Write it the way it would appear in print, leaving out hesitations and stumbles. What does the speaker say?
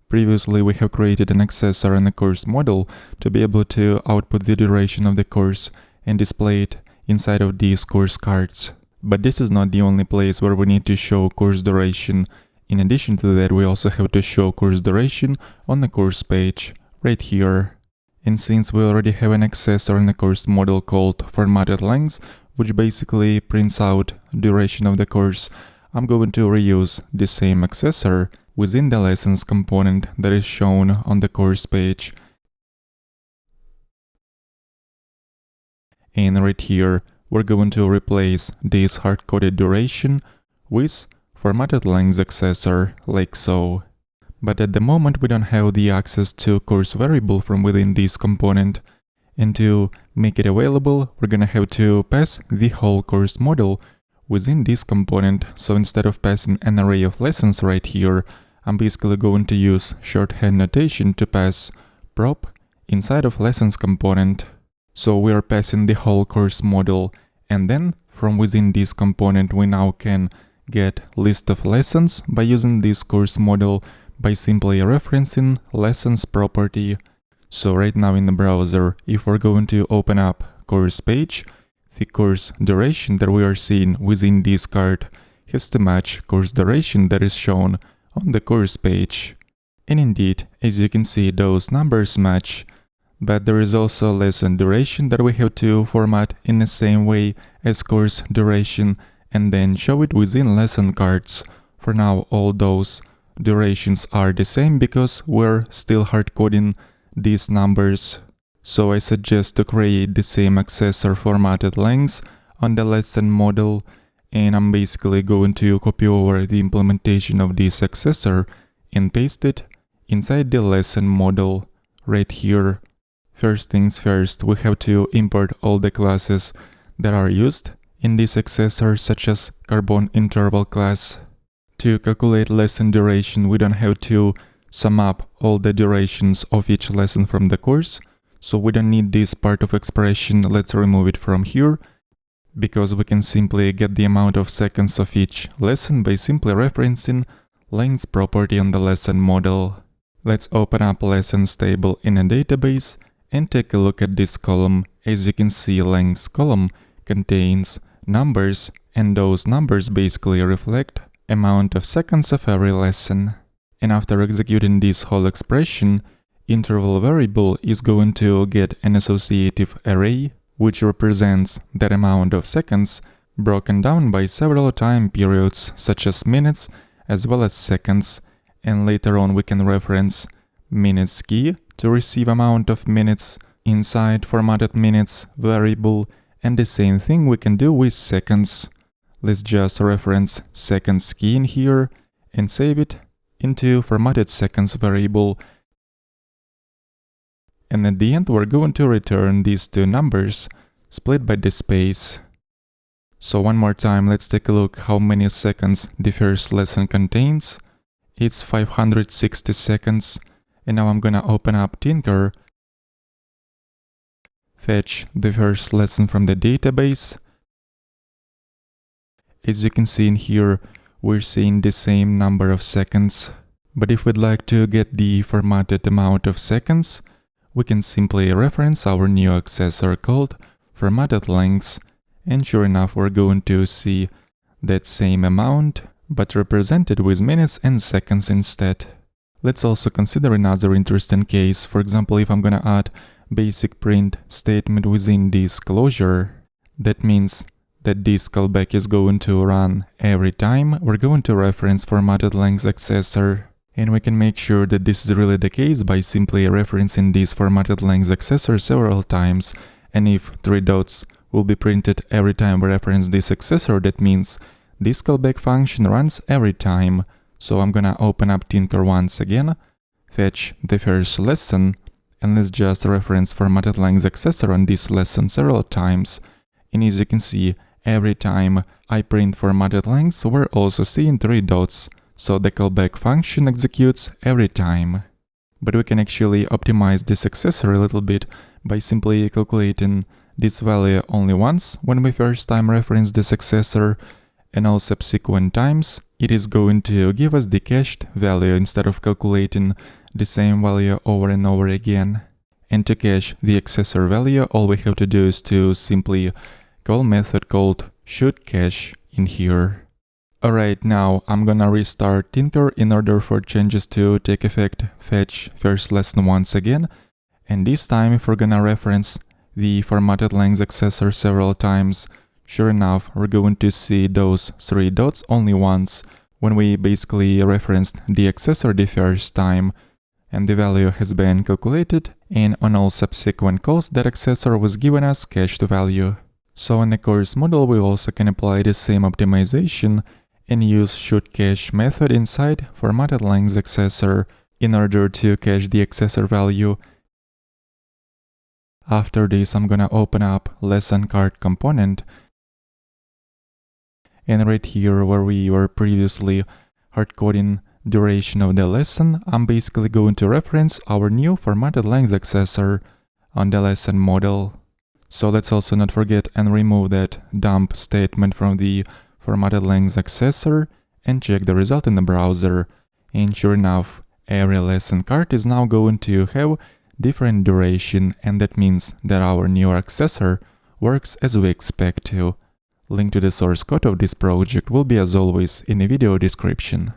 Previously, we have created an accessor and a course model to be able to output the duration of the course and display it inside of these course cards. But this is not the only place where we need to show course duration. In addition to that, we also have to show course duration on the course page, right here. And since we already have an accessor and a course model called formattedLength, which basically prints out duration of the course, I'm going to reuse the same accessor within the lessons component that is shown on the course page. And right here, we're going to replace this hard-coded duration with formattedLength accessor, like so. But at the moment, we don't have the access to course variable from within this component. And to make it available, we're gonna have to pass the whole course model within this component. So instead of passing an array of lessons right here, I'm basically going to use shorthand notation to pass prop inside of lessons component. So we are passing the whole course model, and then from within this component we now can get list of lessons by using this course model by simply referencing lessons property. So right now in the browser, if we're going to open up course page, the course duration that we are seeing within this card has to match course duration that is shown on the course page. And indeed, as you can see, those numbers match. But there is also lesson duration that we have to format in the same way as course duration and then show it within lesson cards. For now, all those durations are the same because we're still hard-coding these numbers. So I suggest to create the same accessor formattedLength on the lesson model, and I'm basically going to copy over the implementation of this accessor and paste it inside the lesson model right here. First things first, we have to import all the classes that are used in this accessor, such as carbon interval class. To calculate lesson duration, we don't have to sum up all the durations of each lesson from the course, so we don't need this part of expression. Let's remove it from here, because we can simply get the amount of seconds of each lesson by simply referencing length property on the lesson model. Let's open up lessons table in a database and take a look at this column. As you can see, length column contains numbers, and those numbers basically reflect amount of seconds of every lesson. And after executing this whole expression, interval variable is going to get an associative array which represents that amount of seconds broken down by several time periods such as minutes as well as seconds, and later on we can reference minutes key to receive amount of minutes inside formatted minutes variable, and the same thing we can do with seconds. Let's just reference seconds key in here and save it into formatted seconds variable. And at the end we're going to return these two numbers split by the space. So one more time, let's take a look how many seconds the first lesson contains. It's 560 seconds. And now I'm gonna open up Tinker, fetch the first lesson from the database. As you can see in here, we're seeing the same number of seconds. But if we'd like to get the formatted amount of seconds, we can simply reference our new accessor called formattedLength, and sure enough we're going to see that same amount, but represented with minutes and seconds instead. Let's also consider another interesting case. For example, if I'm gonna add basic print statement within this closure, that means that this callback is going to run every time we're going to reference formattedLength accessor. And we can make sure that this is really the case by simply referencing this formattedLength accessor several times. And if 3 dots will be printed every time we reference this accessor, that means this callback function runs every time. So I'm gonna open up Tinker once again, fetch the first lesson, and let's just reference formattedLength accessor on this lesson several times. And as you can see, every time I print formattedLength, we're also seeing 3 dots. So the callback function executes every time. But we can actually optimize this accessor a little bit by simply calculating this value only once when we first time reference this accessor, and all subsequent times it is going to give us the cached value instead of calculating the same value over and over again. And to cache the accessor value, all we have to do is to simply call a method called should_cache in here. Alright, now I'm gonna restart Tinker in order for changes to take effect. Fetch first lesson once again, and this time if we're gonna reference the formattedLength accessor several times, sure enough we're going to see those 3 dots only once when we basically referenced the accessor the first time, and the value has been calculated, and on all subsequent calls that accessor was given us cached value. So in the course model we also can apply the same optimization and use should_cache method inside formattedLength accessor in order to cache the accessor value. After this I'm gonna open up lesson card component, and right here where we were previously hardcoding duration of the lesson, I'm basically going to reference our new formattedLength accessor on the lesson model. So let's also not forget and remove that dump statement from the formattedLength accessor and check the result in the browser. And sure enough, every lesson card is now going to have different duration, and that means that our new accessor works as we expect to. Link to the source code of this project will be as always in the video description.